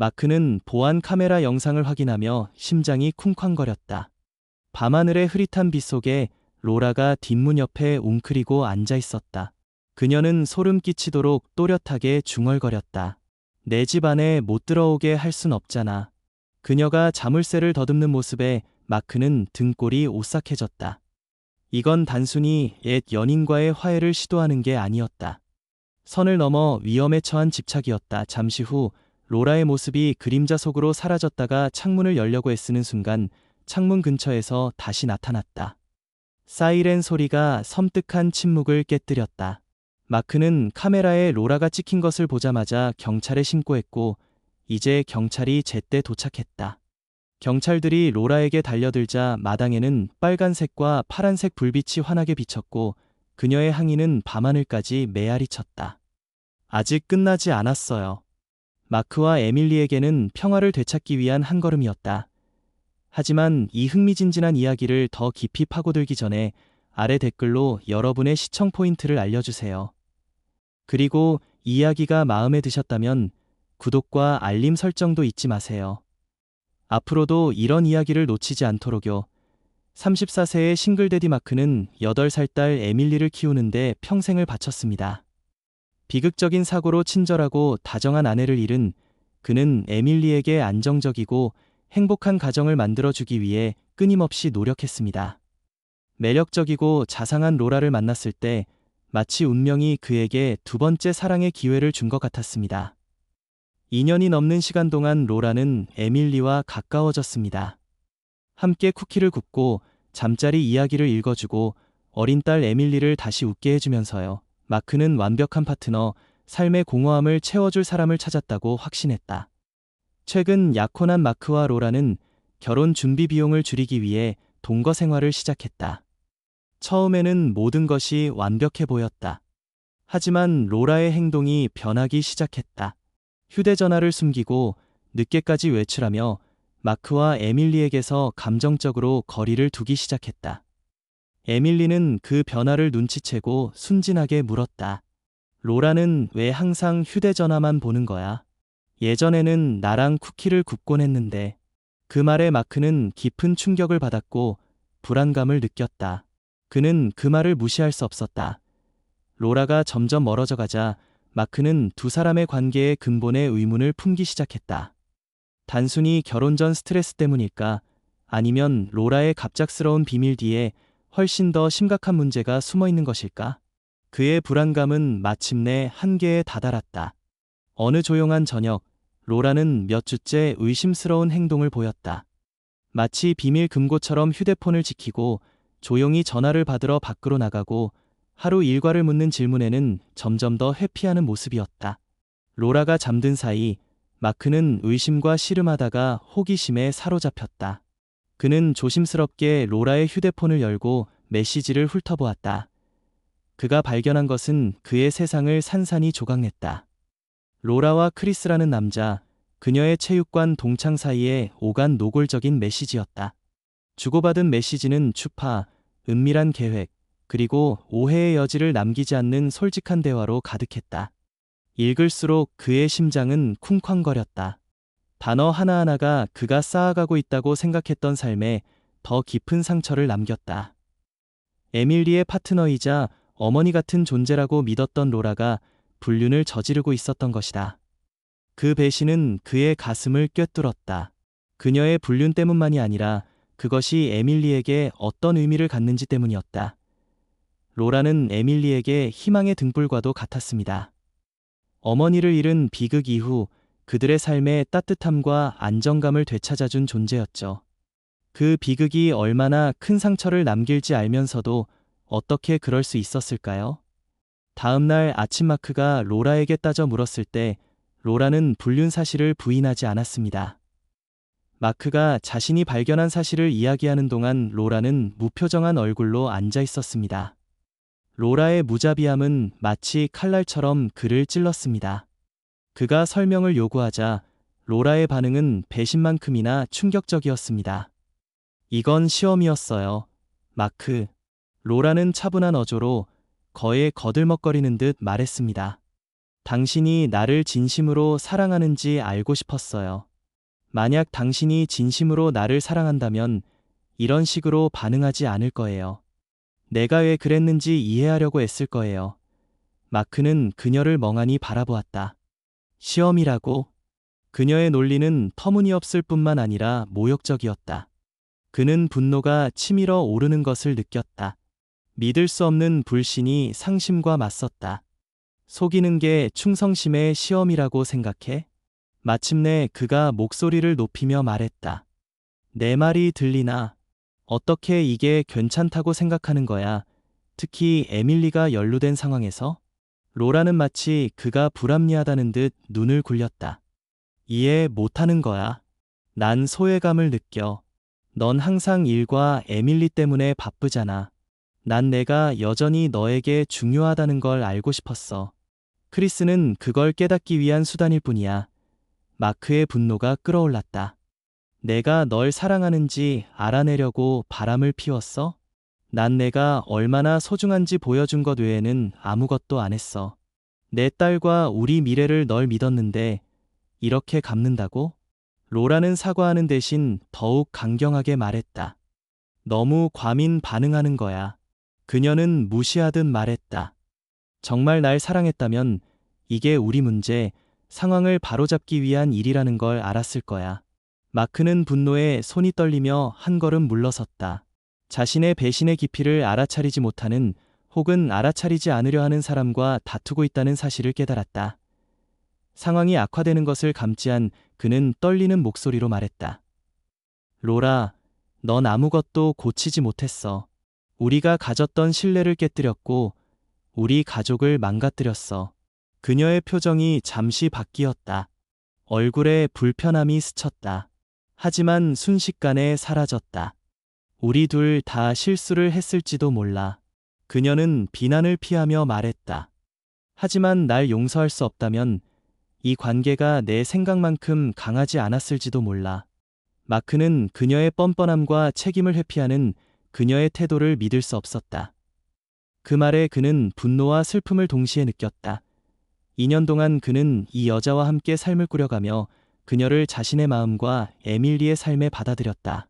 마크는 보안 카메라 영상을 확인하며 심장이 쿵쾅거렸다. 밤하늘의 흐릿한 빛 속에 로라가 뒷문 옆에 웅크리고 앉아 있었다. 그녀는 소름 끼치도록 또렷하게 중얼거렸다. 내 집 안에 못 들어오게 할 순 없잖아. 그녀가 자물쇠를 더듬는 모습에 마크는 등골이 오싹해졌다. 이건 단순히 옛 연인과의 화해를 시도하는 게 아니었다. 선을 넘어 위험에 처한 집착이었다. 잠시 후 로라의 모습이 그림자 속으로 사라졌다가 창문을 열려고 애쓰는 순간 창문 근처에서 다시 나타났다. 사이렌 소리가 섬뜩한 침묵을 깨뜨렸다. 마크는 카메라에 로라가 찍힌 것을 보자마자 경찰에 신고했고 이제 경찰이 제때 도착했다. 경찰들이 로라에게 달려들자 마당에는 빨간색과 파란색 불빛이 환하게 비쳤고 그녀의 항의는 밤하늘까지 메아리 쳤다. 아직 끝나지 않았어요. 마크와 에밀리에게는 평화를 되찾기 위한 한 걸음이었다. 하지만 이 흥미진진한 이야기를 더 깊이 파고들기 전에 아래 댓글로 여러분의 시청 포인트를 알려주세요. 그리고 이 이야기가 마음에 드셨다면 구독과 알림 설정도 잊지 마세요. 앞으로도 이런 이야기를 놓치지 않도록요. 34세의 싱글데디 마크는 8살 딸 에밀리를 키우는데 평생을 바쳤습니다. 비극적인 사고로 친절하고 다정한 아내를 잃은 그는 에밀리에게 안정적이고 행복한 가정을 만들어주기 위해 끊임없이 노력했습니다. 매력적이고 자상한 로라를 만났을 때 마치 운명이 그에게 두 번째 사랑의 기회를 준 것 같았습니다. 2년이 넘는 시간 동안 로라는 에밀리와 가까워졌습니다. 함께 쿠키를 굽고 잠자리 이야기를 읽어주고 어린 딸 에밀리를 다시 웃게 해주면서요. 마크는 완벽한 파트너, 삶의 공허함을 채워줄 사람을 찾았다고 확신했다. 최근 약혼한 마크와 로라는 결혼 준비 비용을 줄이기 위해 동거 생활을 시작했다. 처음에는 모든 것이 완벽해 보였다. 하지만 로라의 행동이 변하기 시작했다. 휴대전화를 숨기고 늦게까지 외출하며 마크와 에밀리에게서 감정적으로 거리를 두기 시작했다. 에밀리는 그 변화를 눈치채고 순진하게 물었다. 로라는 왜 항상 휴대전화만 보는 거야? 예전에는 나랑 쿠키를 굽곤 했는데. 그 말에 마크는 깊은 충격을 받았고 불안감을 느꼈다. 그는 그 말을 무시할 수 없었다. 로라가 점점 멀어져 가자 마크는 두 사람의 관계의 근본에 의문을 품기 시작했다. 단순히 결혼 전 스트레스 때문일까? 아니면 로라의 갑작스러운 비밀 뒤에 훨씬 더 심각한 문제가 숨어 있는 것일까? 그의 불안감은 마침내 한계에 다다랐다. 어느 조용한 저녁, 로라는 몇 주째 의심스러운 행동을 보였다. 마치 비밀 금고처럼 휴대폰을 지키고 조용히 전화를 받으러 밖으로 나가고 하루 일과를 묻는 질문에는 점점 더 회피하는 모습이었다. 로라가 잠든 사이 마크는 의심과 씨름하다가 호기심에 사로잡혔다. 그는 조심스럽게 로라의 휴대폰을 열고 메시지를 훑어보았다. 그가 발견한 것은 그의 세상을 산산이 조각냈다. 로라와 크리스라는 남자, 그녀의 체육관 동창 사이에 오간 노골적인 메시지였다. 주고받은 메시지는 추파, 은밀한 계획, 그리고 오해의 여지를 남기지 않는 솔직한 대화로 가득했다. 읽을수록 그의 심장은 쿵쾅거렸다. 단어 하나하나가 그가 쌓아가고 있다고 생각했던 삶에 더 깊은 상처를 남겼다. 에밀리의 파트너이자 어머니 같은 존재라고 믿었던 로라가 불륜을 저지르고 있었던 것이다. 그 배신은 그의 가슴을 꿰뚫었다. 그녀의 불륜 때문만이 아니라 그것이 에밀리에게 어떤 의미를 갖는지 때문이었다. 로라는 에밀리에게 희망의 등불과도 같았습니다. 어머니를 잃은 비극 이후 그들의 삶에 따뜻함과 안정감을 되찾아준 존재였죠. 그 비극이 얼마나 큰 상처를 남길지 알면서도 어떻게 그럴 수 있었을까요? 다음 날 아침 마크가 로라에게 따져 물었을 때 로라는 불륜 사실을 부인하지 않았습니다. 마크가 자신이 발견한 사실을 이야기하는 동안 로라는 무표정한 얼굴로 앉아 있었습니다. 로라의 무자비함은 마치 칼날처럼 그를 찔렀습니다. 그가 설명을 요구하자 로라의 반응은 배신만큼이나 충격적이었습니다. 이건 시험이었어요, 마크. 로라는 차분한 어조로 거의 거들먹거리는 듯 말했습니다. 당신이 나를 진심으로 사랑하는지 알고 싶었어요. 만약 당신이 진심으로 나를 사랑한다면 이런 식으로 반응하지 않을 거예요. 내가 왜 그랬는지 이해하려고 애쓸 거예요. 마크는 그녀를 멍하니 바라보았다. 시험이라고? 그녀의 논리는 터무니없을 뿐만 아니라 모욕적이었다. 그는 분노가 치밀어 오르는 것을 느꼈다. 믿을 수 없는 불신이 상심과 맞섰다. 속이는 게 충성심의 시험이라고 생각해? 마침내 그가 목소리를 높이며 말했다. 내 말이 들리나? 어떻게 이게 괜찮다고 생각하는 거야? 특히 에밀리가 연루된 상황에서? 로라는 마치 그가 불합리하다는 듯 눈을 굴렸다. 이해 못하는 거야. 난 소외감을 느껴. 넌 항상 일과 에밀리 때문에 바쁘잖아. 난 내가 여전히 너에게 중요하다는 걸 알고 싶었어. 크리스는 그걸 깨닫기 위한 수단일 뿐이야. 마크의 분노가 끓어올랐다. 내가 널 사랑하는지 알아내려고 바람을 피웠어? 난 내가 얼마나 소중한지 보여준 것 외에는 아무것도 안 했어. 내 딸과 우리 미래를 널 믿었는데 이렇게 갚는다고? 로라는 사과하는 대신 더욱 강경하게 말했다. 너무 과민 반응하는 거야. 그녀는 무시하듯 말했다. 정말 날 사랑했다면 이게 우리 문제, 상황을 바로잡기 위한 일이라는 걸 알았을 거야. 마크는 분노에 손이 떨리며 한 걸음 물러섰다. 자신의 배신의 깊이를 알아차리지 못하는 혹은 알아차리지 않으려 하는 사람과 다투고 있다는 사실을 깨달았다. 상황이 악화되는 것을 감지한 그는 떨리는 목소리로 말했다. 로라, 넌 아무것도 고치지 못했어. 우리가 가졌던 신뢰를 깨뜨렸고 우리 가족을 망가뜨렸어. 그녀의 표정이 잠시 바뀌었다. 얼굴에 불편함이 스쳤다. 하지만 순식간에 사라졌다. 우리 둘 다 실수를 했을지도 몰라. 그녀는 비난을 피하며 말했다. 하지만 날 용서할 수 없다면 이 관계가 내 생각만큼 강하지 않았을지도 몰라. 마크는 그녀의 뻔뻔함과 책임을 회피하는 그녀의 태도를 믿을 수 없었다. 그 말에 그는 분노와 슬픔을 동시에 느꼈다. 2년 동안 그는 이 여자와 함께 삶을 꾸려가며 그녀를 자신의 마음과 에밀리의 삶에 받아들였다.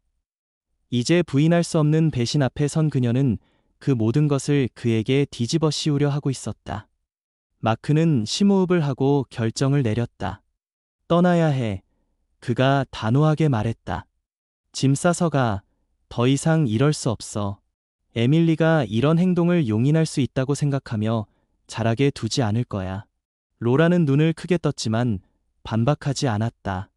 이제 부인할 수 없는 배신 앞에 선 그녀는 그 모든 것을 그에게 뒤집어 씌우려 하고 있었다. 마크는 심호흡을 하고 결정을 내렸다. 떠나야 해. 그가 단호하게 말했다. 짐 싸서 가. 더 이상 이럴 수 없어. 에밀리가 이런 행동을 용인할 수 있다고 생각하며 자라게 두지 않을 거야. 로라는 눈을 크게 떴지만 반박하지 않았다.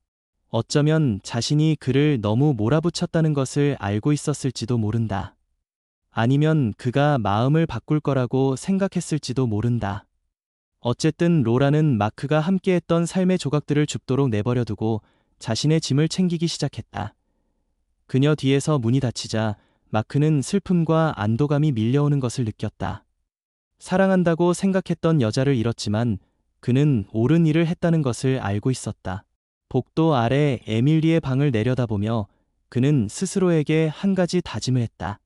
어쩌면 자신이 그를 너무 몰아붙였다는 것을 알고 있었을지도 모른다. 아니면 그가 마음을 바꿀 거라고 생각했을지도 모른다. 어쨌든 로라는 마크가 함께했던 삶의 조각들을 줍도록 내버려 두고 자신의 짐을 챙기기 시작했다. 그녀 뒤에서 문이 닫히자 마크는 슬픔과 안도감이 밀려오는 것을 느꼈다. 사랑한다고 생각했던 여자를 잃었지만 그는 옳은 일을 했다는 것을 알고 있었다. 복도 아래 에밀리의 방을 내려다보며 그는 스스로에게 한 가지 다짐을 했다.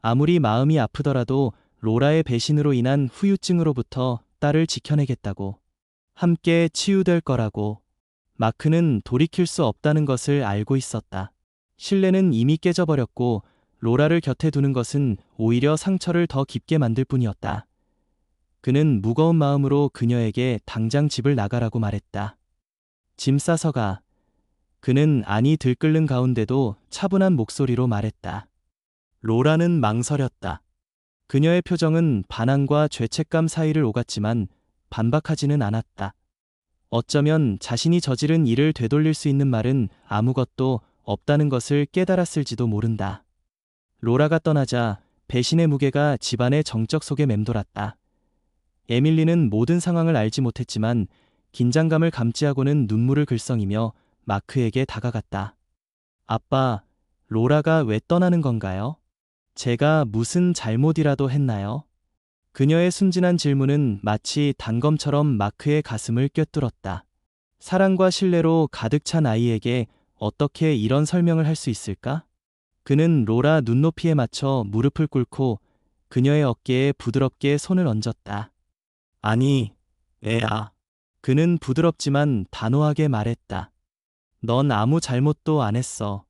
아무리 마음이 아프더라도 로라의 배신으로 인한 후유증으로부터 딸을 지켜내겠다고. 함께 치유될 거라고. 마크는 돌이킬 수 없다는 것을 알고 있었다. 신뢰는 이미 깨져버렸고 로라를 곁에 두는 것은 오히려 상처를 더 깊게 만들 뿐이었다. 그는 무거운 마음으로 그녀에게 당장 집을 나가라고 말했다. 짐 싸서 가. 그는 안이 들끓는 가운데도 차분한 목소리로 말했다. 로라는 망설였다. 그녀의 표정은 반항과 죄책감 사이를 오갔지만 반박하지는 않았다. 어쩌면 자신이 저지른 일을 되돌릴 수 있는 말은 아무것도 없다는 것을 깨달았을지도 모른다. 로라가 떠나자 배신의 무게가 집안의 정적 속에 맴돌았다. 에밀리는 모든 상황을 알지 못했지만 긴장감을 감지하고는 눈물을 글썽이며 마크에게 다가갔다. 아빠, 로라가 왜 떠나는 건가요? 제가 무슨 잘못이라도 했나요? 그녀의 순진한 질문은 마치 단검처럼 마크의 가슴을 꿰뚫었다. 사랑과 신뢰로 가득 찬 아이에게 어떻게 이런 설명을 할 수 있을까? 그는 로라 눈높이에 맞춰 무릎을 꿇고 그녀의 어깨에 부드럽게 손을 얹었다. 아니, 애야. 그는 부드럽지만 단호하게 말했다. 넌 아무 잘못도 안 했어.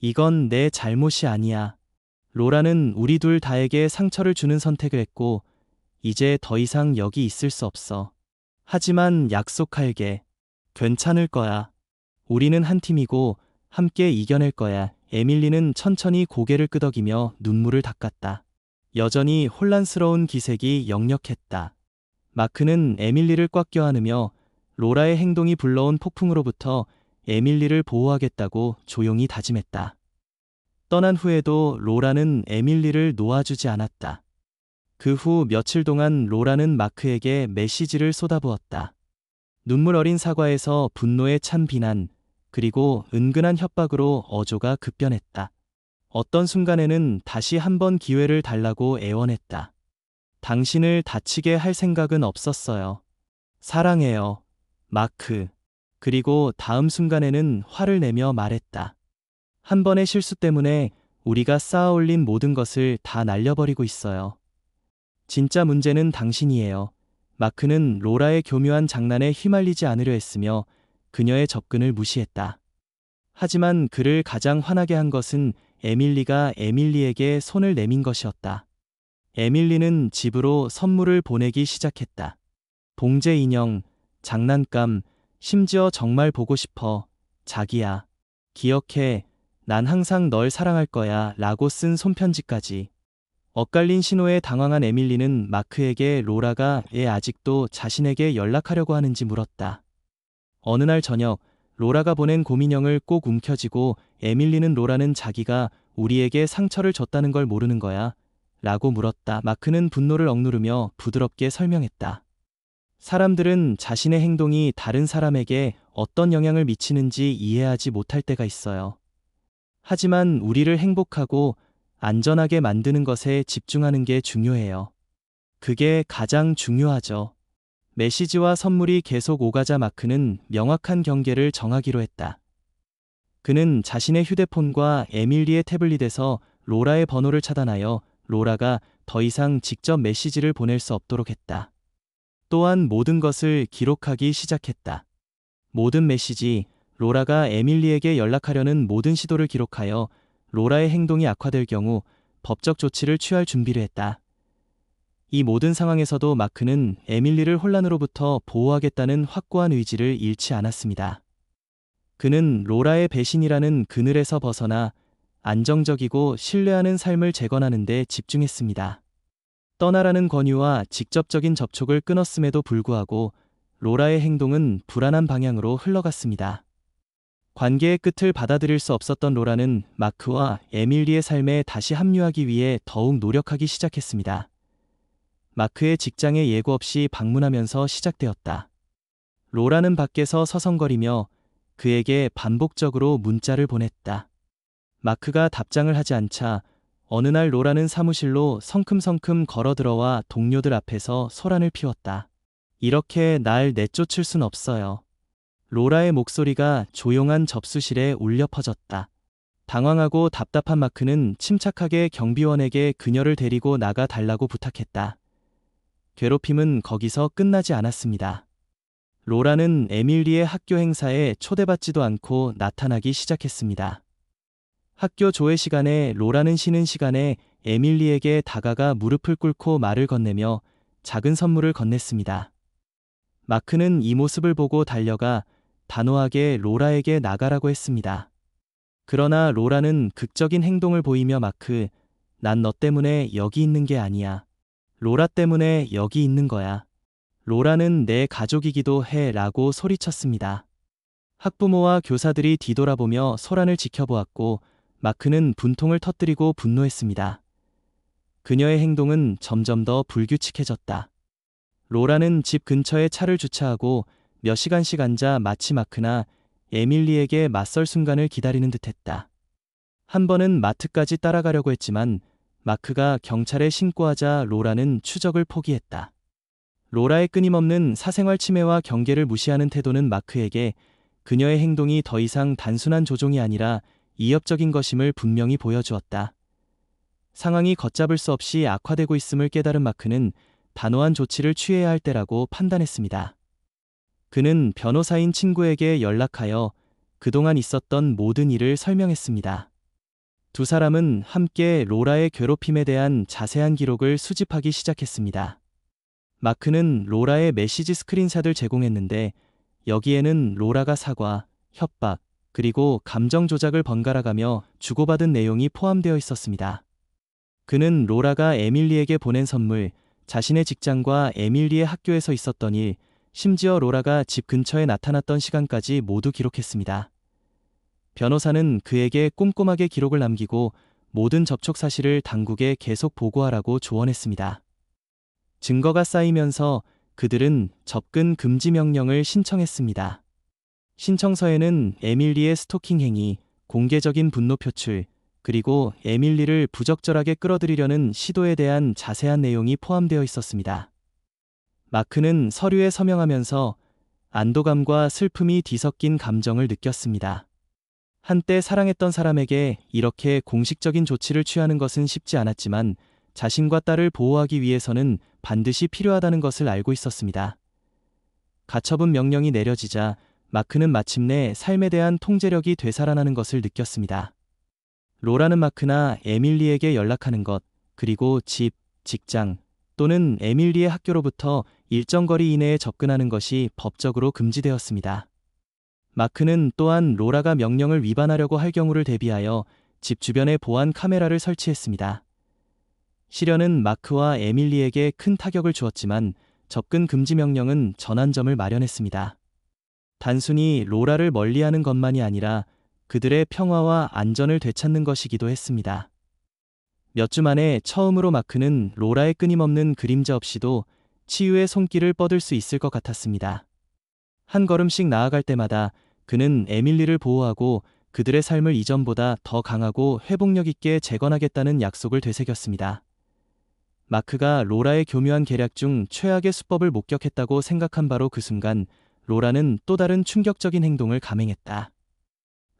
이건 내 잘못이 아니야. 로라는 우리 둘 다에게 상처를 주는 선택을 했고, 이제 더 이상 여기 있을 수 없어. 하지만 약속할게. 괜찮을 거야. 우리는 한 팀이고 함께 이겨낼 거야. 에밀리는 천천히 고개를 끄덕이며 눈물을 닦았다. 여전히 혼란스러운 기색이 역력했다. 마크는 에밀리를 꽉 껴안으며 로라의 행동이 불러온 폭풍으로부터 에밀리를 보호하겠다고 조용히 다짐했다. 떠난 후에도 로라는 에밀리를 놓아주지 않았다. 그 후 며칠 동안 로라는 마크에게 메시지를 쏟아부었다. 눈물 어린 사과에서 분노에 찬 비난, 그리고 은근한 협박으로 어조가 급변했다. 어떤 순간에는 다시 한 번 기회를 달라고 애원했다. 당신을 다치게 할 생각은 없었어요. 사랑해요, 마크. 그리고 다음 순간에는 화를 내며 말했다. 한 번의 실수 때문에 우리가 쌓아올린 모든 것을 다 날려버리고 있어요. 진짜 문제는 당신이에요. 마크는 로라의 교묘한 장난에 휘말리지 않으려 했으며 그녀의 접근을 무시했다. 하지만 그를 가장 화나게 한 것은 에밀리가 에밀리에게 손을 내민 것이었다. 에밀리는 집으로 선물을 보내기 시작했다. 봉제 인형, 장난감, 심지어 정말 보고 싶어. 자기야. 기억해. 난 항상 널 사랑할 거야. 라고 쓴 손편지까지. 엇갈린 신호에 당황한 에밀리는 마크에게 로라가 왜 아직도 자신에게 연락하려고 하는지 물었다. 어느 날 저녁, 로라가 보낸 곰인형을 꼭 움켜쥐고 에밀리는 로라는 자기가 우리에게 상처를 줬다는 걸 모르는 거야. 라고 물었다. 마크는 분노를 억누르며 부드럽게 설명했다. 사람들은 자신의 행동이 다른 사람에게 어떤 영향을 미치는지 이해하지 못할 때가 있어요. 하지만 우리를 행복하고 안전하게 만드는 것에 집중하는 게 중요해요. 그게 가장 중요하죠. 메시지와 선물이 계속 오가자 마크는 명확한 경계를 정하기로 했다. 그는 자신의 휴대폰과 에밀리의 태블릿에서 로라의 번호를 차단하여 로라가 더 이상 직접 메시지를 보낼 수 없도록 했다. 또한 모든 것을 기록하기 시작했다. 모든 메시지, 로라가 에밀리에게 연락하려는 모든 시도를 기록하여 로라의 행동이 악화될 경우 법적 조치를 취할 준비를 했다. 이 모든 상황에서도 마크는 에밀리를 혼란으로부터 보호하겠다는 확고한 의지를 잃지 않았습니다. 그는 로라의 배신이라는 그늘에서 벗어나 안정적이고 신뢰하는 삶을 재건하는 데 집중했습니다. 떠나라는 권유와 직접적인 접촉을 끊었음에도 불구하고 로라의 행동은 불안한 방향으로 흘러갔습니다. 관계의 끝을 받아들일 수 없었던 로라는 마크와 에밀리의 삶에 다시 합류하기 위해 더욱 노력하기 시작했습니다. 마크의 직장에 예고 없이 방문하면서 시작되었다. 로라는 밖에서 서성거리며 그에게 반복적으로 문자를 보냈다. 마크가 답장을 하지 않자 어느 날 로라는 사무실로 성큼성큼 걸어들어와 동료들 앞에서 소란을 피웠다. 이렇게 날 내쫓을 순 없어요. 로라의 목소리가 조용한 접수실에 울려 퍼졌다. 당황하고 답답한 마크는 침착하게 경비원에게 그녀를 데리고 나가 달라고 부탁했다. 괴롭힘은 거기서 끝나지 않았습니다. 로라는 에밀리의 학교 행사에 초대받지도 않고 나타나기 시작했습니다. 학교 조회 시간에 로라는 쉬는 시간에 에밀리에게 다가가 무릎을 꿇고 말을 건네며 작은 선물을 건넸습니다. 마크는 이 모습을 보고 달려가 단호하게 로라에게 나가라고 했습니다. 그러나 로라는 극적인 행동을 보이며 마크, 난 너 때문에 여기 있는 게 아니야. 로라 때문에 여기 있는 거야. 로라는 내 가족이기도 해 라고 소리쳤습니다. 학부모와 교사들이 뒤돌아보며 소란을 지켜보았고 마크는 분통을 터뜨리고 분노했습니다. 그녀의 행동은 점점 더 불규칙해졌다. 로라는 집 근처에 차를 주차하고 몇 시간씩 앉아 마치 마크나 에밀리에게 맞설 순간을 기다리는 듯했다. 한 번은 마트까지 따라가려고 했지만 마크가 경찰에 신고하자 로라는 추적을 포기했다. 로라의 끊임없는 사생활 침해와 경계를 무시하는 태도는 마크에게 그녀의 행동이 더 이상 단순한 조종이 아니라 이협적인 것임을 분명히 보여주었다. 상황이 걷잡을 수 없이 악화되고 있음을 깨달은 마크는 단호한 조치를 취해야 할 때라고 판단했습니다. 그는 변호사인 친구에게 연락하여 그동안 있었던 모든 일을 설명했습니다. 두 사람은 함께 로라의 괴롭힘에 대한 자세한 기록을 수집하기 시작했습니다. 마크는 로라의 메시지 스크린샷을 제공했는데 여기에는 로라가 사과, 협박, 그리고 감정 조작을 번갈아가며 주고받은 내용이 포함되어 있었습니다. 그는 로라가 에밀리에게 보낸 선물, 자신의 직장과 에밀리의 학교에서 있었던 일, 심지어 로라가 집 근처에 나타났던 시간까지 모두 기록했습니다. 변호사는 그에게 꼼꼼하게 기록을 남기고 모든 접촉 사실을 당국에 계속 보고하라고 조언했습니다. 증거가 쌓이면서 그들은 접근 금지 명령을 신청했습니다. 신청서에는 에밀리의 스토킹 행위, 공개적인 분노 표출, 그리고 에밀리를 부적절하게 끌어들이려는 시도에 대한 자세한 내용이 포함되어 있었습니다. 마크는 서류에 서명하면서 안도감과 슬픔이 뒤섞인 감정을 느꼈습니다. 한때 사랑했던 사람에게 이렇게 공식적인 조치를 취하는 것은 쉽지 않았지만 자신과 딸을 보호하기 위해서는 반드시 필요하다는 것을 알고 있었습니다. 가처분 명령이 내려지자 마크는 마침내 삶에 대한 통제력이 되살아나는 것을 느꼈습니다. 로라는 마크나 에밀리에게 연락하는 것, 그리고 집, 직장 또는 에밀리의 학교로부터 일정 거리 이내에 접근하는 것이 법적으로 금지되었습니다. 마크는 또한 로라가 명령을 위반하려고 할 경우를 대비하여 집 주변에 보안 카메라를 설치했습니다. 시련은 마크와 에밀리에게 큰 타격을 주었지만 접근 금지 명령은 전환점을 마련했습니다. 단순히 로라를 멀리하는 것만이 아니라 그들의 평화와 안전을 되찾는 것이기도 했습니다. 몇 주 만에 처음으로 마크는 로라의 끊임없는 그림자 없이도 치유의 손길을 뻗을 수 있을 것 같았습니다. 한 걸음씩 나아갈 때마다 그는 에밀리를 보호하고 그들의 삶을 이전보다 더 강하고 회복력 있게 재건하겠다는 약속을 되새겼습니다. 마크가 로라의 교묘한 계략 중 최악의 수법을 목격했다고 생각한 바로 그 순간 로라는 또 다른 충격적인 행동을 감행했다.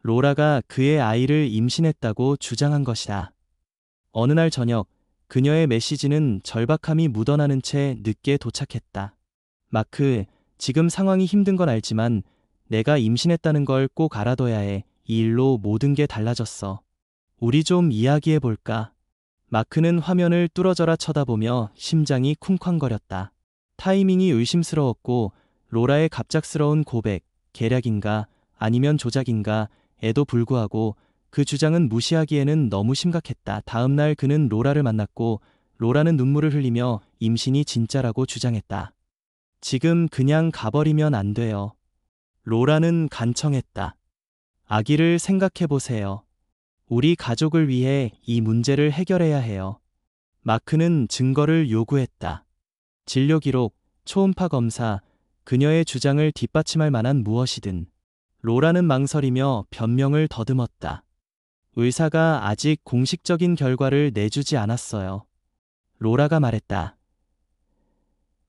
로라가 그의 아이를 임신했다고 주장한 것이다. 어느 날 저녁, 그녀의 메시지는 절박함이 묻어나는 채 늦게 도착했다. 마크, 지금 상황이 힘든 건 알지만 내가 임신했다는 걸 꼭 알아둬야 해. 이 일로 모든 게 달라졌어. 우리 좀 이야기해 볼까? 마크는 화면을 뚫어져라 쳐다보며 심장이 쿵쾅거렸다. 타이밍이 의심스러웠고 로라의 갑작스러운 고백, 계략인가 아니면 조작인가 에도 불구하고 그 주장은 무시하기에는 너무 심각했다. 다음 날 그는 로라를 만났고 로라는 눈물을 흘리며 임신이 진짜라고 주장했다. 지금 그냥 가버리면 안 돼요. 로라는 간청했다. 아기를 생각해보세요. 우리 가족을 위해 이 문제를 해결해야 해요. 마크는 증거를 요구했다. 진료 기록, 초음파 검사, 그녀의 주장을 뒷받침할 만한 무엇이든. 로라는 망설이며 변명을 더듬었다. 의사가 아직 공식적인 결과를 내주지 않았어요. 로라가 말했다.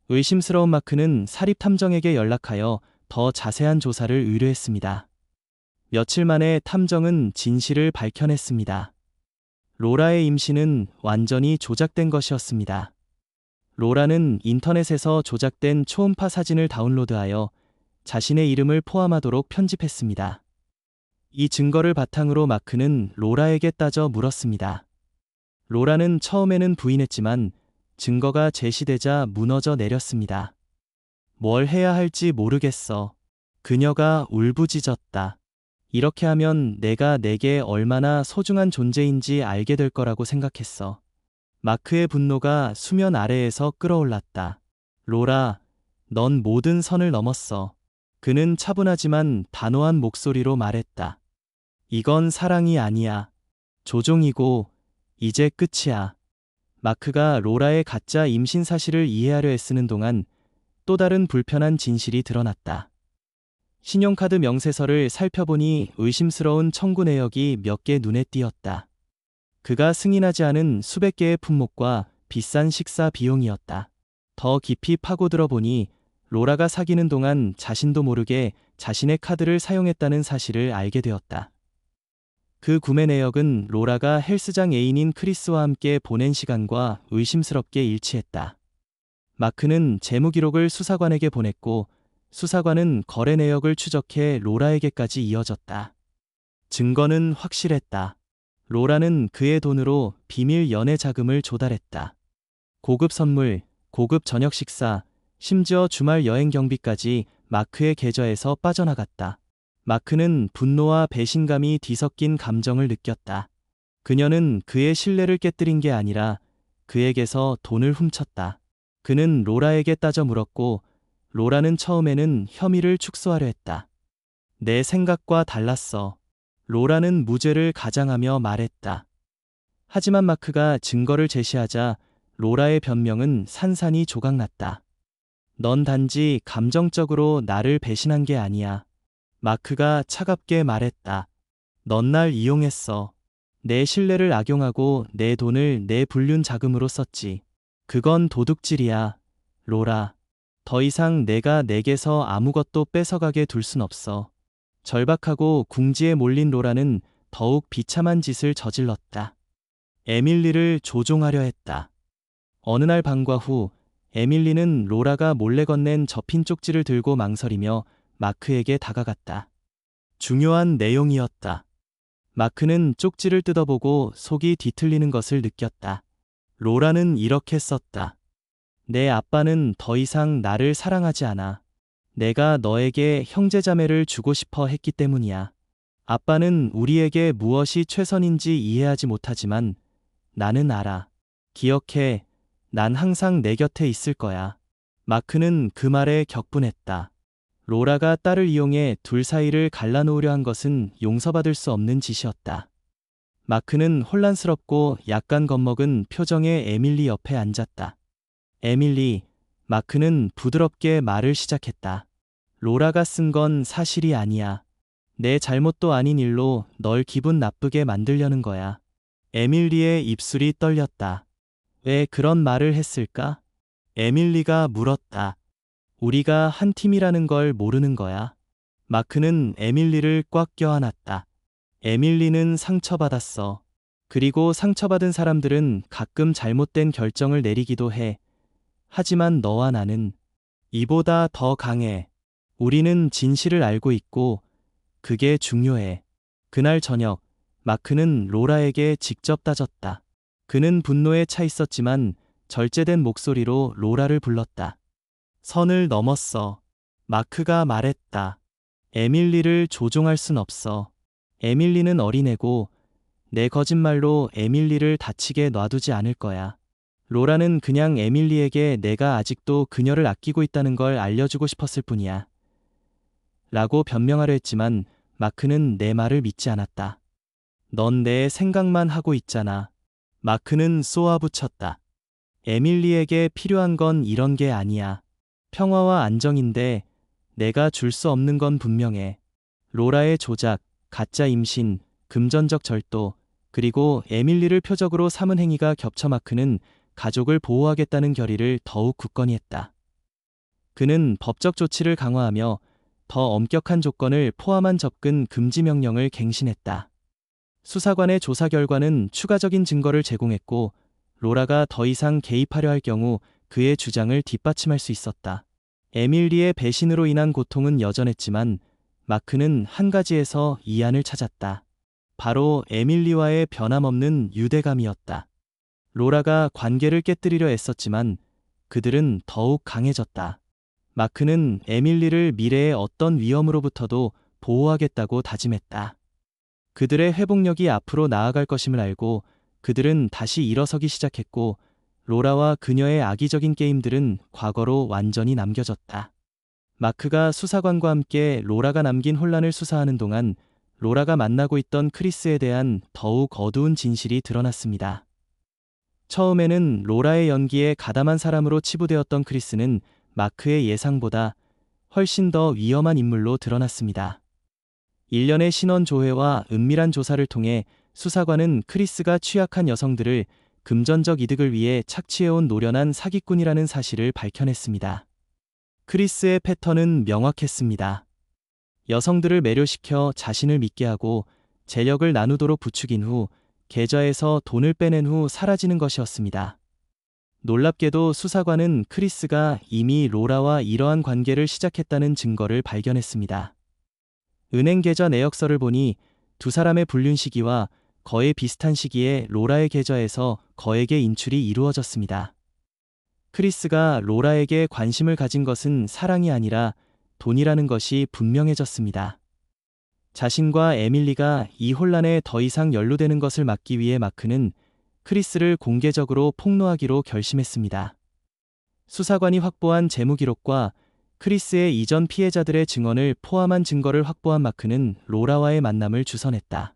의심스러운 마크는 사립탐정에게 연락하여 더 자세한 조사를 의뢰했습니다. 며칠 만에 탐정은 진실을 밝혀냈습니다. 로라의 임신은 완전히 조작된 것이었습니다. 로라는 인터넷에서 조작된 초음파 사진을 다운로드하여 자신의 이름을 포함하도록 편집했습니다. 이 증거를 바탕으로 마크는 로라에게 따져 물었습니다. 로라는 처음에는 부인했지만 증거가 제시되자 무너져 내렸습니다. 뭘 해야 할지 모르겠어. 그녀가 울부짖었다. 이렇게 하면 내가 내게 얼마나 소중한 존재인지 알게 될 거라고 생각했어. 마크의 분노가 수면 아래에서 끌어올랐다. 로라, 넌 모든 선을 넘었어. 그는 차분하지만 단호한 목소리로 말했다. 이건 사랑이 아니야. 조종이고 이제 끝이야. 마크가 로라의 가짜 임신 사실을 이해하려 애쓰는 동안 또 다른 불편한 진실이 드러났다. 신용카드 명세서를 살펴보니 의심스러운 청구 내역이 몇 개 눈에 띄었다. 그가 승인하지 않은 수백 개의 품목과 비싼 식사 비용이었다. 더 깊이 파고들어 보니 로라가 사귀는 동안 자신도 모르게 자신의 카드를 사용했다는 사실을 알게 되었다. 그 구매 내역은 로라가 헬스장 애인인 크리스와 함께 보낸 시간과 의심스럽게 일치했다. 마크는 재무 기록을 수사관에게 보냈고 수사관은 거래 내역을 추적해 로라에게까지 이어졌다. 증거는 확실했다. 로라는 그의 돈으로 비밀 연애 자금을 조달했다. 고급 선물, 고급 저녁 식사, 심지어 주말 여행 경비까지 마크의 계좌에서 빠져나갔다. 마크는 분노와 배신감이 뒤섞인 감정을 느꼈다. 그녀는 그의 신뢰를 깨뜨린 게 아니라 그에게서 돈을 훔쳤다. 그는 로라에게 따져 물었고, 로라는 처음에는 혐의를 축소하려 했다. 내 생각과 달랐어. 로라는 무죄를 가장하며 말했다. 하지만 마크가 증거를 제시하자 로라의 변명은 산산이 조각났다. 넌 단지 감정적으로 나를 배신한 게 아니야. 마크가 차갑게 말했다. 넌 날 이용했어. 내 신뢰를 악용하고 내 돈을 내 불륜 자금으로 썼지. 그건 도둑질이야, 로라. 더 이상 내가 내게서 아무것도 뺏어가게 둘 순 없어. 절박하고 궁지에 몰린 로라는 더욱 비참한 짓을 저질렀다. 에밀리를 조종하려 했다. 어느 날 방과 후 에밀리는 로라가 몰래 건넨 접힌 쪽지를 들고 망설이며 마크에게 다가갔다. 중요한 내용이었다. 마크는 쪽지를 뜯어보고 속이 뒤틀리는 것을 느꼈다. 로라는 이렇게 썼다. 내 아빠는 더 이상 나를 사랑하지 않아. 내가 너에게 형제자매를 주고 싶어 했기 때문이야. 아빠는 우리에게 무엇이 최선인지 이해하지 못하지만 나는 알아. 기억해. 난 항상 내 곁에 있을 거야. 마크는 그 말에 격분했다. 로라가 딸을 이용해 둘 사이를 갈라놓으려 한 것은 용서받을 수 없는 짓이었다. 마크는 혼란스럽고 약간 겁먹은 표정의 에밀리 옆에 앉았다. 에밀리, 마크는 부드럽게 말을 시작했다. 로라가 쓴 건 사실이 아니야. 내 잘못도 아닌 일로 널 기분 나쁘게 만들려는 거야. 에밀리의 입술이 떨렸다. 왜 그런 말을 했을까? 에밀리가 물었다. 우리가 한 팀이라는 걸 모르는 거야. 마크는 에밀리를 꽉 껴안았다. 에밀리는 상처받았어. 그리고 상처받은 사람들은 가끔 잘못된 결정을 내리기도 해. 하지만 너와 나는 이보다 더 강해. 우리는 진실을 알고 있고 그게 중요해. 그날 저녁, 마크는 로라에게 직접 따졌다. 그는 분노에 차 있었지만 절제된 목소리로 로라를 불렀다. 선을 넘었어. 마크가 말했다. 에밀리를 조종할 순 없어. 에밀리는 어린애고 내 거짓말로 에밀리를 다치게 놔두지 않을 거야. 로라는 그냥 에밀리에게 내가 아직도 그녀를 아끼고 있다는 걸 알려주고 싶었을 뿐이야. 라고 변명하려 했지만 마크는 내 말을 믿지 않았다. 넌 내 생각만 하고 있잖아. 마크는 쏘아붙였다. 에밀리에게 필요한 건 이런 게 아니야. 평화와 안정인데 내가 줄 수 없는 건 분명해. 로라의 조작, 가짜 임신, 금전적 절도, 그리고 에밀리를 표적으로 삼은 행위가 겹쳐 마크는 가족을 보호하겠다는 결의를 더욱 굳건히 했다. 그는 법적 조치를 강화하며 더 엄격한 조건을 포함한 접근 금지 명령을 갱신했다. 수사관의 조사 결과는 추가적인 증거를 제공했고 로라가 더 이상 개입하려 할 경우 그의 주장을 뒷받침할 수 있었다. 에밀리의 배신으로 인한 고통은 여전했지만 마크는 한 가지에서 이안을 찾았다. 바로 에밀리와의 변함없는 유대감이었다. 로라가 관계를 깨뜨리려 애썼지만 그들은 더욱 강해졌다. 마크는 에밀리를 미래의 어떤 위험으로부터도 보호하겠다고 다짐했다. 그들의 회복력이 앞으로 나아갈 것임을 알고 그들은 다시 일어서기 시작했고 로라와 그녀의 악의적인 게임들은 과거로 완전히 남겨졌다. 마크가 수사관과 함께 로라가 남긴 혼란을 수사하는 동안 로라가 만나고 있던 크리스에 대한 더욱 어두운 진실이 드러났습니다. 처음에는 로라의 연기에 가담한 사람으로 치부되었던 크리스는 마크의 예상보다 훨씬 더 위험한 인물로 드러났습니다. 일련의 신원 조회와 은밀한 조사를 통해 수사관은 크리스가 취약한 여성들을 금전적 이득을 위해 착취해온 노련한 사기꾼이라는 사실을 밝혀냈습니다. 크리스의 패턴은 명확했습니다. 여성들을 매료시켜 자신을 믿게 하고 재력을 나누도록 부추긴 후 계좌에서 돈을 빼낸 후 사라지는 것이었습니다. 놀랍게도 수사관은 크리스가 이미 로라와 이러한 관계를 시작했다는 증거를 발견했습니다. 은행 계좌 내역서를 보니 두 사람의 불륜 시기와 거의 비슷한 시기에 로라의 계좌에서 거액의 인출이 이루어졌습니다. 크리스가 로라에게 관심을 가진 것은 사랑이 아니라 돈이라는 것이 분명해졌습니다. 자신과 에밀리가 이 혼란에 더 이상 연루되는 것을 막기 위해 마크는 크리스를 공개적으로 폭로하기로 결심했습니다. 수사관이 확보한 재무 기록과 크리스의 이전 피해자들의 증언을 포함한 증거를 확보한 마크는 로라와의 만남을 주선했다.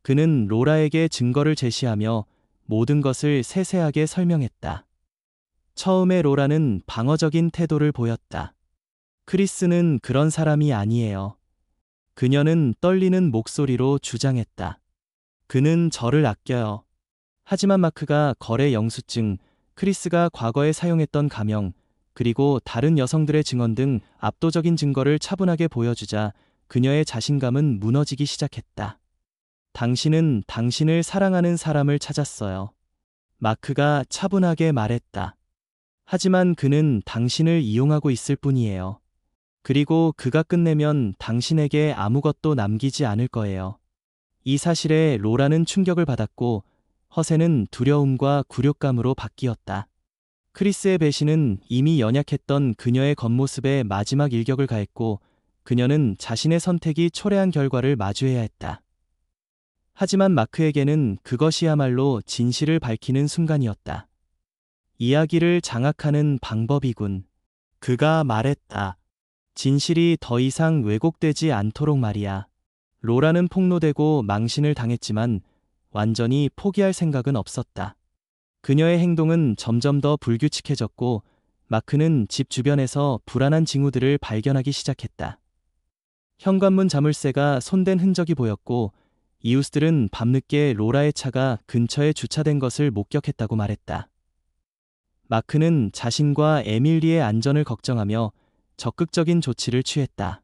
그는 로라에게 증거를 제시하며 모든 것을 세세하게 설명했다. 처음에 로라는 방어적인 태도를 보였다. 크리스는 그런 사람이 아니에요. 그녀는 떨리는 목소리로 주장했다. 그는 저를 아껴요. 하지만 마크가 거래 영수증, 크리스가 과거에 사용했던 가명, 그리고 다른 여성들의 증언 등 압도적인 증거를 차분하게 보여주자 그녀의 자신감은 무너지기 시작했다. 당신은 당신을 사랑하는 사람을 찾았어요. 마크가 차분하게 말했다. 하지만 그는 당신을 이용하고 있을 뿐이에요. 그리고 그가 끝내면 당신에게 아무것도 남기지 않을 거예요. 이 사실에 로라는 충격을 받았고 허세는 두려움과 굴욕감으로 바뀌었다. 크리스의 배신은 이미 연약했던 그녀의 겉모습에 마지막 일격을 가했고 그녀는 자신의 선택이 초래한 결과를 마주해야 했다. 하지만 마크에게는 그것이야말로 진실을 밝히는 순간이었다. 이야기를 장악하는 방법이군. 그가 말했다. 진실이 더 이상 왜곡되지 않도록 말이야. 로라는 폭로되고 망신을 당했지만 완전히 포기할 생각은 없었다. 그녀의 행동은 점점 더 불규칙해졌고 마크는 집 주변에서 불안한 징후들을 발견하기 시작했다. 현관문 자물쇠가 손댄 흔적이 보였고 이웃들은 밤늦게 로라의 차가 근처에 주차된 것을 목격했다고 말했다. 마크는 자신과 에밀리의 안전을 걱정하며 적극적인 조치를 취했다.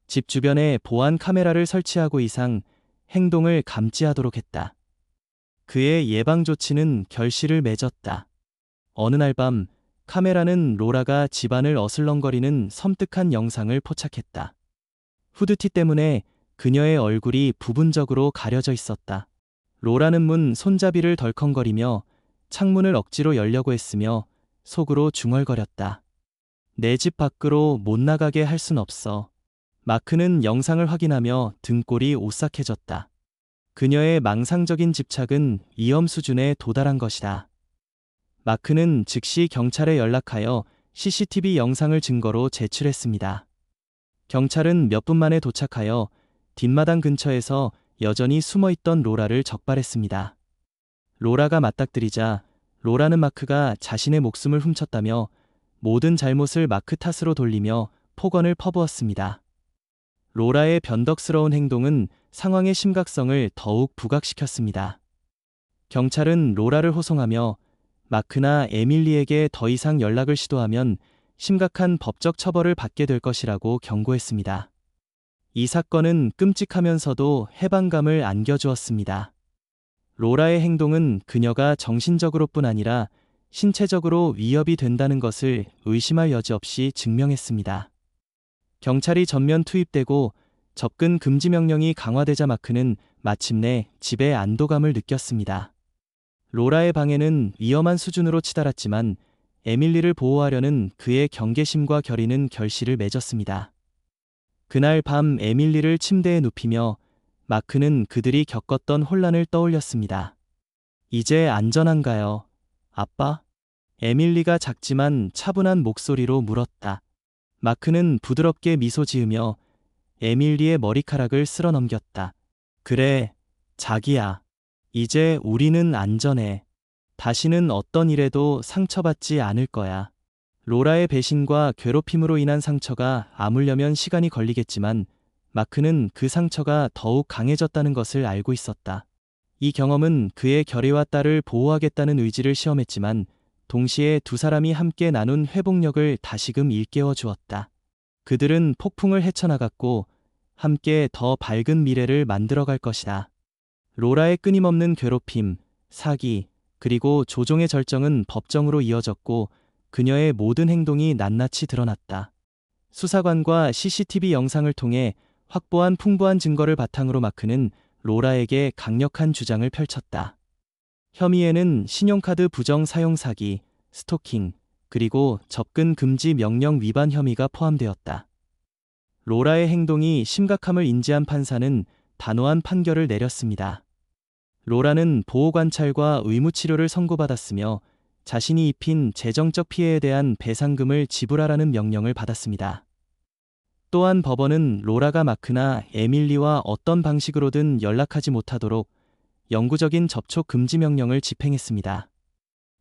집 주변에 보안 카메라를 설치하고 이상 행동을 감지하도록 했다. 그의 예방 조치는 결실을 맺었다. 어느 날 밤 카메라는 로라가 집안을 어슬렁거리는 섬뜩한 영상을 포착했다. 후드티 때문에 그녀의 얼굴이 부분적으로 가려져 있었다. 로라는 문 손잡이를 덜컹거리며 창문을 억지로 열려고 했으며 속으로 중얼거렸다. 내 집 밖으로 못 나가게 할 순 없어. 마크는 영상을 확인하며 등골이 오싹해졌다. 그녀의 망상적인 집착은 위험 수준에 도달한 것이다. 마크는 즉시 경찰에 연락하여 CCTV 영상을 증거로 제출했습니다. 경찰은 몇 분 만에 도착하여 뒷마당 근처에서 여전히 숨어있던 로라를 적발했습니다. 로라가 맞닥뜨리자 로라는 마크가 자신의 목숨을 훔쳤다며 모든 잘못을 마크 탓으로 돌리며 폭언을 퍼부었습니다. 로라의 변덕스러운 행동은 상황의 심각성을 더욱 부각시켰습니다. 경찰은 로라를 호송하며 마크나 에밀리에게 더 이상 연락을 시도하면 심각한 법적 처벌을 받게 될 것이라고 경고했습니다. 이 사건은 끔찍하면서도 해방감을 안겨주었습니다. 로라의 행동은 그녀가 정신적으로뿐 아니라 신체적으로 위협이 된다는 것을 의심할 여지 없이 증명했습니다. 경찰이 전면 투입되고 접근 금지 명령이 강화되자 마크는 마침내 집에 안도감을 느꼈습니다. 로라의 방해는 위험한 수준으로 치달았지만 에밀리를 보호하려는 그의 경계심과 결의는 결실을 맺었습니다. 그날 밤 에밀리를 침대에 눕히며 마크는 그들이 겪었던 혼란을 떠올렸습니다. 이제 안전한가요, 아빠? 에밀리가 작지만 차분한 목소리로 물었다. 마크는 부드럽게 미소 지으며 에밀리의 머리카락을 쓸어 넘겼다. 그래, 자기야. 이제 우리는 안전해. 다시는 어떤 일에도 상처받지 않을 거야. 로라의 배신과 괴롭힘으로 인한 상처가 아물려면 시간이 걸리겠지만 마크는 그 상처가 더욱 강해졌다는 것을 알고 있었다. 이 경험은 그의 결의와 딸을 보호하겠다는 의지를 시험했지만 동시에 두 사람이 함께 나눈 회복력을 다시금 일깨워 주었다. 그들은 폭풍을 헤쳐나갔고 함께 더 밝은 미래를 만들어갈 것이다. 로라의 끊임없는 괴롭힘, 사기, 그리고 조종의 절정은 법정으로 이어졌고 그녀의 모든 행동이 낱낱이 드러났다. 수사관과 CCTV 영상을 통해 확보한 풍부한 증거를 바탕으로 마크는 로라에게 강력한 주장을 펼쳤다. 혐의에는 신용카드 부정 사용 사기, 스토킹, 그리고 접근 금지 명령 위반 혐의가 포함되었다. 로라의 행동이 심각함을 인지한 판사는 단호한 판결을 내렸습니다. 로라는 보호관찰과 의무치료를 선고받았으며 자신이 입힌 재정적 피해에 대한 배상금을 지불하라는 명령을 받았습니다. 또한 법원은 로라가 마크나 에밀리와 어떤 방식으로든 연락하지 못하도록 영구적인 접촉 금지 명령을 집행했습니다.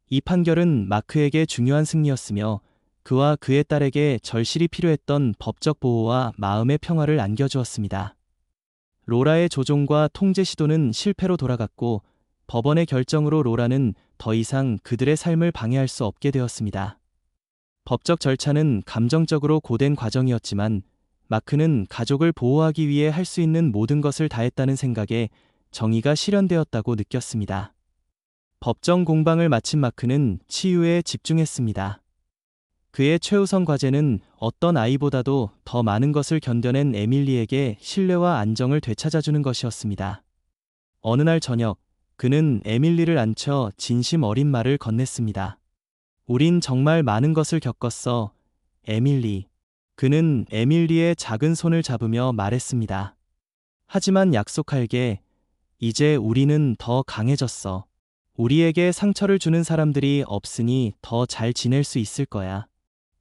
이 판결은 마크에게 중요한 승리였으며 그와 그의 딸에게 절실히 필요했던 법적 보호와 마음의 평화를 안겨주었습니다. 로라의 조종과 통제 시도는 실패로 돌아갔고 법원의 결정으로 로라는 더 이상 그들의 삶을 방해할 수 없게 되었습니다. 법적 절차는 감정적으로 고된 과정이었지만 마크는 가족을 보호하기 위해 할 수 있는 모든 것을 다했다는 생각에 정의가 실현되었다고 느꼈습니다. 법정 공방을 마친 마크는 치유에 집중했습니다. 그의 최우선 과제는 어떤 아이보다도 더 많은 것을 견뎌낸 에밀리에게 신뢰와 안정을 되찾아주는 것이었습니다. 어느 날 저녁, 그는 에밀리를 안쳐 진심 어린 말을 건넸습니다. 우린 정말 많은 것을 겪었어, 에밀리. 그는 에밀리의 작은 손을 잡으며 말했습니다. 하지만 약속할게, 이제 우리는 더 강해졌어. 우리에게 상처를 주는 사람들이 없으니 더 잘 지낼 수 있을 거야.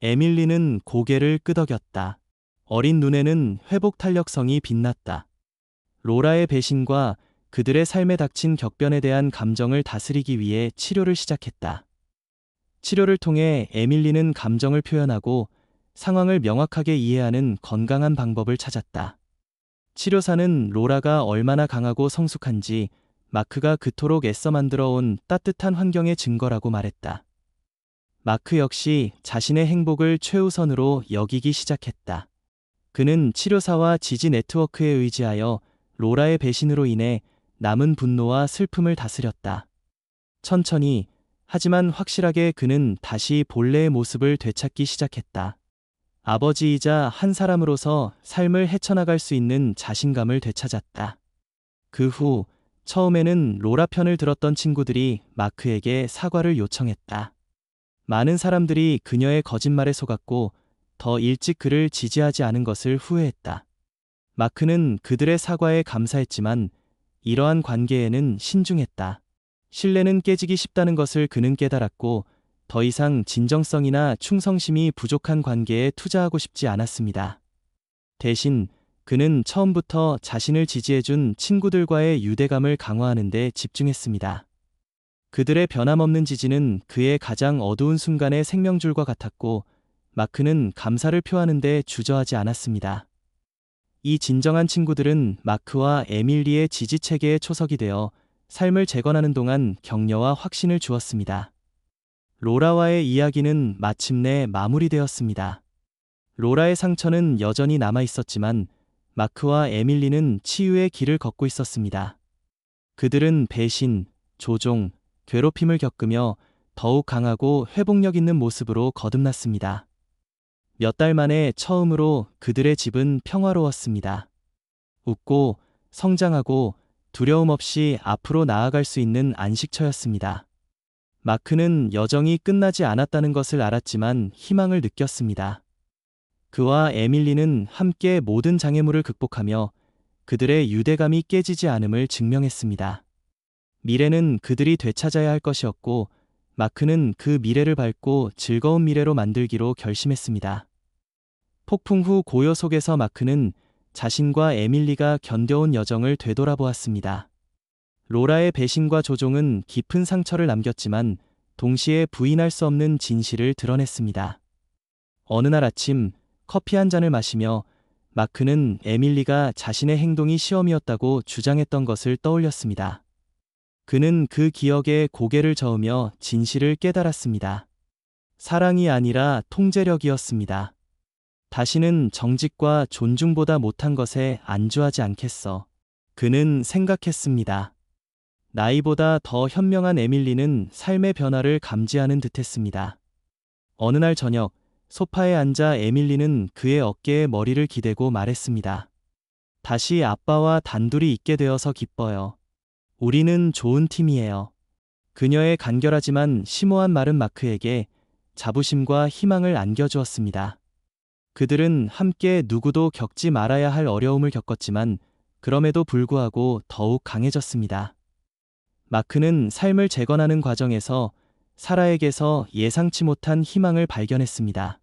에밀리는 고개를 끄덕였다. 어린 눈에는 회복 탄력성이 빛났다. 로라의 배신과 그들의 삶에 닥친 격변에 대한 감정을 다스리기 위해 치료를 시작했다. 치료를 통해 에밀리는 감정을 표현하고 상황을 명확하게 이해하는 건강한 방법을 찾았다. 치료사는 로라가 얼마나 강하고 성숙한지 마크가 그토록 애써 만들어온 따뜻한 환경의 증거라고 말했다. 마크 역시 자신의 행복을 최우선으로 여기기 시작했다. 그는 치료사와 지지 네트워크에 의지하여 로라의 배신으로 인해 남은 분노와 슬픔을 다스렸다. 천천히, 하지만 확실하게 그는 다시 본래의 모습을 되찾기 시작했다. 아버지이자 한 사람으로서 삶을 헤쳐나갈 수 있는 자신감을 되찾았다. 그 후, 처음에는 로라 편을 들었던 친구들이 마크에게 사과를 요청했다. 많은 사람들이 그녀의 거짓말에 속았고 더 일찍 그를 지지하지 않은 것을 후회했다. 마크는 그들의 사과에 감사했지만 이러한 관계에는 신중했다. 신뢰는 깨지기 쉽다는 것을 그는 깨달았고 더 이상 진정성이나 충성심이 부족한 관계에 투자하고 싶지 않았습니다. 대신 그는 처음부터 자신을 지지해준 친구들과의 유대감을 강화하는 데 집중했습니다. 그들의 변함없는 지지는 그의 가장 어두운 순간의 생명줄과 같았고 마크는 감사를 표하는 데 주저하지 않았습니다. 이 진정한 친구들은 마크와 에밀리의 지지체계의 초석이 되어 삶을 재건하는 동안 격려와 확신을 주었습니다. 로라와의 이야기는 마침내 마무리되었습니다. 로라의 상처는 여전히 남아 있었지만 마크와 에밀리는 치유의 길을 걷고 있었습니다. 그들은 배신, 조종, 괴롭힘을 겪으며 더욱 강하고 회복력 있는 모습으로 거듭났습니다. 몇 달 만에 처음으로 그들의 집은 평화로웠습니다. 웃고 성장하고 두려움 없이 앞으로 나아갈 수 있는 안식처였습니다. 마크는 여정이 끝나지 않았다는 것을 알았지만 희망을 느꼈습니다. 그와 에밀리는 함께 모든 장애물을 극복하며 그들의 유대감이 깨지지 않음을 증명했습니다. 미래는 그들이 되찾아야 할 것이었고 마크는 그 미래를 밝고 즐거운 미래로 만들기로 결심했습니다. 폭풍 후 고요 속에서 마크는 자신과 에밀리가 견뎌온 여정을 되돌아보았습니다. 로라의 배신과 조종은 깊은 상처를 남겼지만 동시에 부인할 수 없는 진실을 드러냈습니다. 어느 날 아침 커피 한 잔을 마시며 마크는 에밀리가 자신의 행동이 시험이었다고 주장했던 것을 떠올렸습니다. 그는 그 기억에 고개를 저으며 진실을 깨달았습니다. 사랑이 아니라 통제력이었습니다. 다시는 정직과 존중보다 못한 것에 안주하지 않겠어. 그는 생각했습니다. 나이보다 더 현명한 에밀리는 삶의 변화를 감지하는 듯했습니다. 어느 날 저녁, 소파에 앉아 에밀리는 그의 어깨에 머리를 기대고 말했습니다. 다시 아빠와 단둘이 있게 되어서 기뻐요. 우리는 좋은 팀이에요. 그녀의 간결하지만 심오한 말은 마크에게 자부심과 희망을 안겨주었습니다. 그들은 함께 누구도 겪지 말아야 할 어려움을 겪었지만 그럼에도 불구하고 더욱 강해졌습니다. 마크는 삶을 재건하는 과정에서 사라에게서 예상치 못한 희망을 발견했습니다.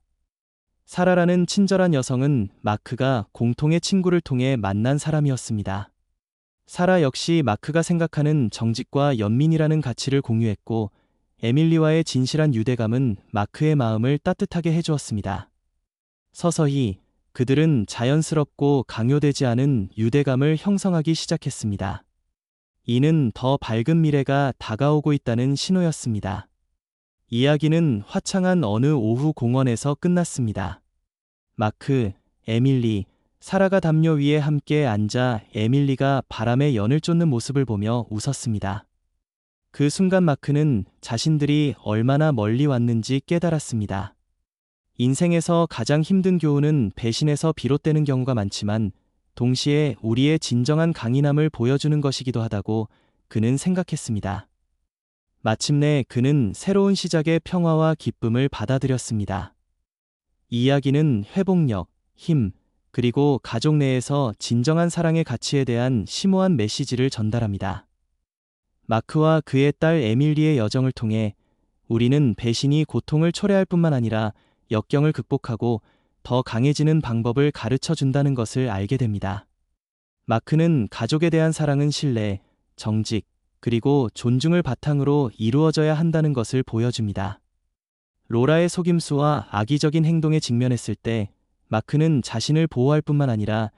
사라라는 친절한 여성은 마크가 공통의 친구를 통해 만난 사람이었습니다. 사라 역시 마크가 생각하는 정직과 연민이라는 가치를 공유했고, 에밀리와의 진실한 유대감은 마크의 마음을 따뜻하게 해주었습니다. 서서히 그들은 자연스럽고 강요되지 않은 유대감을 형성하기 시작했습니다. 이는 더 밝은 미래가 다가오고 있다는 신호였습니다. 이야기는 화창한 어느 오후 공원에서 끝났습니다. 마크, 에밀리, 사라가 담요 위에 함께 앉아 에밀리가 바람에 연을 쫓는 모습을 보며 웃었습니다. 그 순간 마크는 자신들이 얼마나 멀리 왔는지 깨달았습니다. 인생에서 가장 힘든 교훈은 배신에서 비롯되는 경우가 많지만 동시에 우리의 진정한 강인함을 보여주는 것이기도 하다고 그는 생각했습니다. 마침내 그는 새로운 시작의 평화와 기쁨을 받아들였습니다. 이 이야기는 회복력, 힘, 그리고 가족 내에서 진정한 사랑의 가치에 대한 심오한 메시지를 전달합니다. 마크와 그의 딸 에밀리의 여정을 통해 우리는 배신이 고통을 초래할 뿐만 아니라 역경을 극복하고 더 강해지는 방법을 가르쳐 준다는 것을 알게 됩니다. 마크는 가족에 대한 사랑은 신뢰, 정직, 그리고 존중을 바탕으로 이루어져야 한다는 것을 보여줍니다. 로라의 속임수와 악의적인 행동에 직면했을 때 마크는 자신을 보호할 뿐만 아니라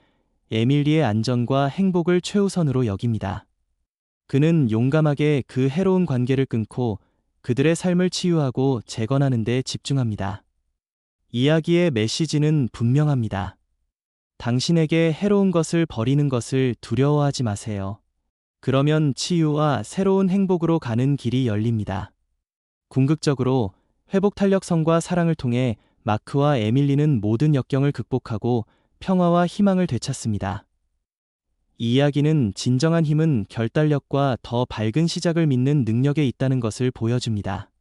에밀리의 안전과 행복을 최우선으로 여깁니다. 그는 용감하게 그 해로운 관계를 끊고 그들의 삶을 치유하고 재건하는 데 집중합니다. 이야기의 메시지는 분명합니다. 당신에게 해로운 것을 버리는 것을 두려워하지 마세요. 그러면 치유와 새로운 행복으로 가는 길이 열립니다. 궁극적으로 회복 탄력성과 사랑을 통해 마크와 에밀리는 모든 역경을 극복하고 평화와 희망을 되찾습니다. 이 이야기는 진정한 힘은 결단력과 더 밝은 시작을 믿는 능력에 있다는 것을 보여줍니다.